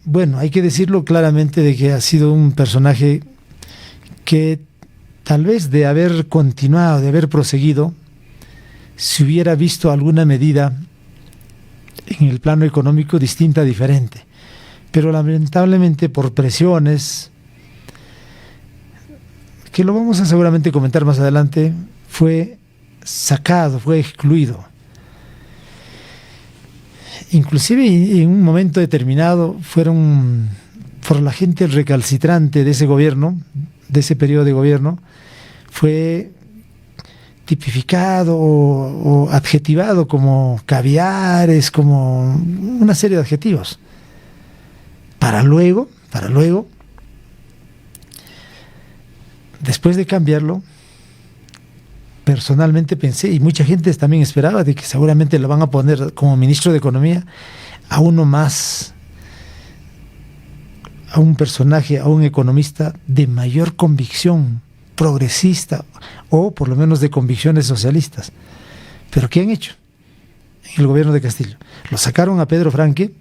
Bueno, hay que decirlo claramente de que ha sido un personaje que tal vez de haber continuado, de haber proseguido, si hubiera visto alguna medida en el plano económico distinta, diferente. Pero lamentablemente por presiones, que lo vamos a seguramente comentar más adelante, fue sacado, fue excluido. Inclusive en un momento determinado fueron, por la gente recalcitrante de ese gobierno, de ese periodo de gobierno, fue tipificado o adjetivado como caviares, como una serie de adjetivos. Para luego, después de cambiarlo, personalmente pensé, y mucha gente también esperaba, de que seguramente lo van a poner como ministro de Economía a uno más, a un personaje, a un economista de mayor convicción progresista, o por lo menos de convicciones socialistas. ¿Pero qué han hecho en el gobierno de Castillo? Lo sacaron a Pedro Franque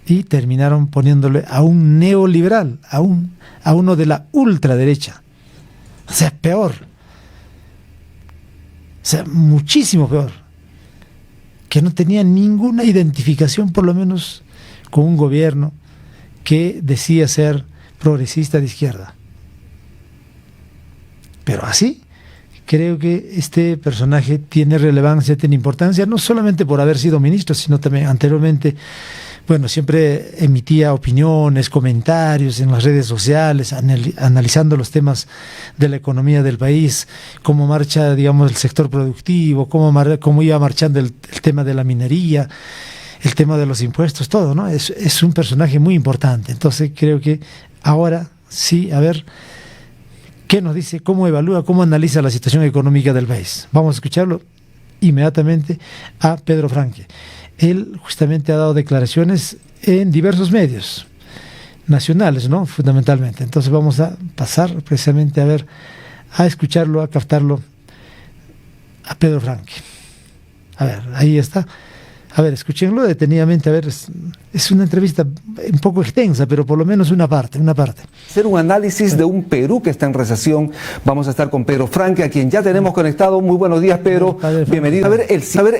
y terminaron poniéndole a un neoliberal, a uno de la ultraderecha. O sea, peor. O sea, muchísimo peor. Que no tenía ninguna identificación, por lo menos, con un gobierno que decía ser progresista de izquierda. Pero así, creo que este personaje tiene relevancia, tiene importancia, no solamente por haber sido ministro, sino también anteriormente, bueno, siempre emitía opiniones, comentarios en las redes sociales, analizando los temas de la economía del país, cómo marcha, digamos, el sector productivo, cómo iba marchando el tema de la minería, el tema de los impuestos, todo, ¿no? Es un personaje muy importante. Entonces creo que ahora sí, a ver qué nos dice, cómo evalúa, cómo analiza la situación económica del país. Vamos a escucharlo inmediatamente a Pedro Franque. Él justamente ha dado declaraciones en diversos medios nacionales, ¿no? Fundamentalmente. Entonces vamos a pasar precisamente a escucharlo, a captarlo a Pedro Franque. A ver, ahí está. A ver, escúchenlo detenidamente. A ver, es una entrevista un poco extensa, pero por lo menos una parte. Hacer un análisis de un Perú que está en recesión. Vamos a estar con Pedro Franque, a quien ya tenemos conectado. Muy buenos días, Pedro. Bienvenido. A ver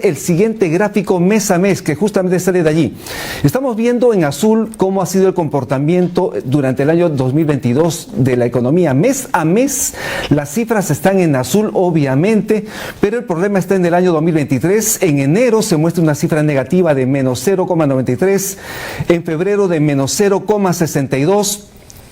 el siguiente gráfico mes a mes, que justamente sale de allí. Estamos viendo en azul cómo ha sido el comportamiento durante el año 2022 de la economía. Mes a mes, las cifras están en azul, obviamente, pero el problema está en el año 2023. En enero se muestra una cifra negativa de menos 0,93, en febrero de menos 0,62,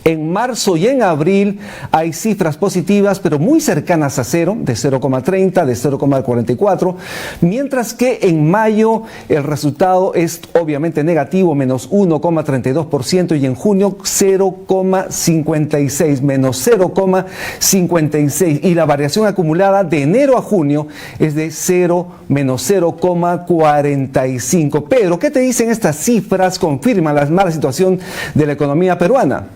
en marzo y en abril hay cifras positivas, pero muy cercanas a cero, de 0,30, de 0,44, mientras que en mayo el resultado es obviamente negativo, menos 1,32%, y en junio 0,56, menos 0,56, y la variación acumulada de enero a junio es de menos 0,45. Pedro, ¿qué te dicen estas cifras? ¿Confirman la mala situación de la economía peruana?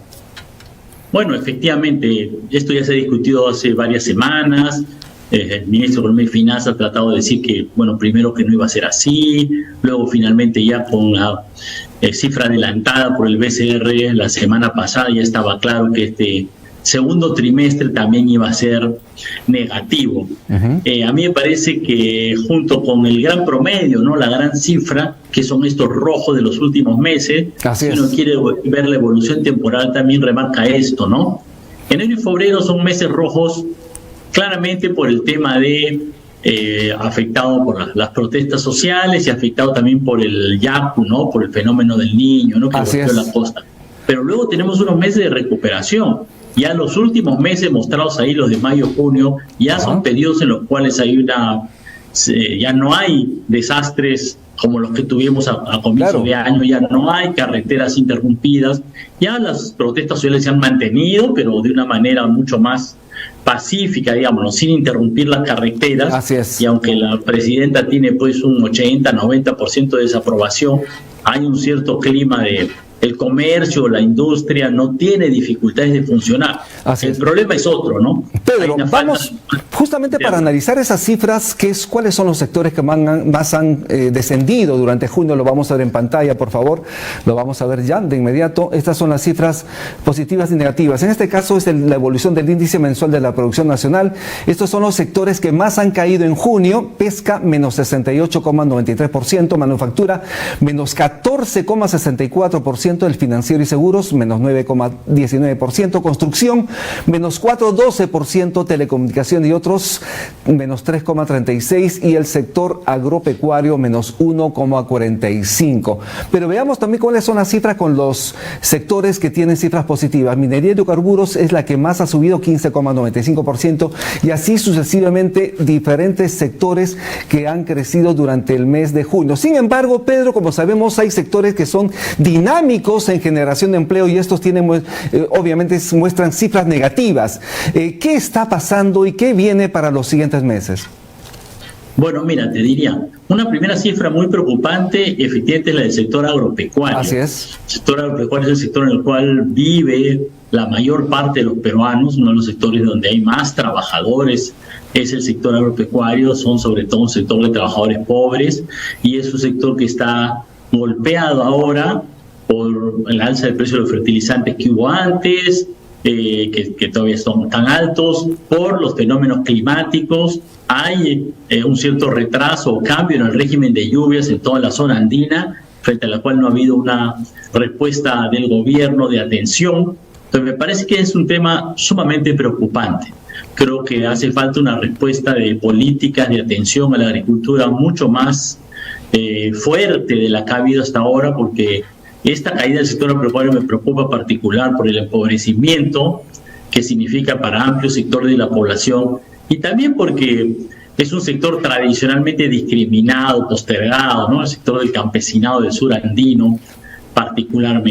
Bueno, efectivamente, esto ya se ha discutido hace varias semanas. El ministro de Economía y Finanzas ha tratado de decir que, bueno, primero que no iba a ser así, luego finalmente ya con la cifra adelantada por el BCR la semana pasada ya estaba claro que este segundo trimestre también iba a ser negativo. A mí me parece que junto con el gran promedio, ¿no?, la gran cifra, que son estos rojos de los últimos meses, si uno quiere ver la evolución temporal también remarca esto, ¿no? Enero y febrero son meses rojos claramente por el tema de afectado por las protestas sociales y afectado también por el Yaku, ¿no?, por el fenómeno del Niño, ¿no?, que golpeó la costa. Pero luego tenemos unos meses de recuperación. Ya los últimos meses mostrados ahí, los de mayo, junio, ya son periodos en los cuales hay ya no hay desastres como los que tuvimos a comienzo de año, ya no hay carreteras interrumpidas, ya las protestas sociales se han mantenido, pero de una manera mucho más pacífica, digamos, sin interrumpir las carreteras. Y aunque la presidenta tiene pues un 80-90% de desaprobación, hay un cierto clima el comercio, la industria no tiene dificultades de funcionar. El problema es otro, ¿no? Pedro, vamos justamente para analizar esas cifras, cuáles son los sectores que más han descendido durante junio. Lo vamos a ver en pantalla, por favor. Lo vamos a ver ya de inmediato. Estas son las cifras positivas y negativas. En este caso es la evolución del índice mensual de la producción nacional. Estos son los sectores que más han caído en junio. Pesca, menos 68,93%. Manufactura, menos 14,64%. El financiero y seguros, menos 9,19%, construcción, menos 4,12%, telecomunicación y otros, menos 3,36%, y el sector agropecuario, menos 1,45%. Pero veamos también cuáles son las cifras con los sectores que tienen cifras positivas. Minería y hidrocarburos es la que más ha subido, 15,95%, y así sucesivamente diferentes sectores que han crecido durante el mes de junio. Sin embargo, Pedro, como sabemos, hay sectores que son dinámicos en generación de empleo y estos tienen, obviamente muestran cifras negativas. ¿Qué está pasando y qué viene para los siguientes meses? Bueno, mira, te diría, una primera cifra muy preocupante efectivamente es la del sector agropecuario. Así es. El sector agropecuario es el sector en el cual vive la mayor parte de los peruanos, uno de los sectores donde hay más trabajadores es el sector agropecuario, son sobre todo un sector de trabajadores pobres y es un sector que está golpeado ahora por el alza del precio de los fertilizantes que hubo antes, que todavía son tan altos, por los fenómenos climáticos. Hay un cierto retraso o cambio en el régimen de lluvias en toda la zona andina, frente a la cual no ha habido una respuesta del gobierno de atención. Entonces me parece que es un tema sumamente preocupante. Creo que hace falta una respuesta de políticas de atención a la agricultura mucho más fuerte de la que ha habido hasta ahora, porque esta caída del sector agropecuario me preocupa particular por el empobrecimiento que significa para amplios sectores de la población y también porque es un sector tradicionalmente discriminado, postergado, ¿no? El sector del campesinado del sur andino particularmente.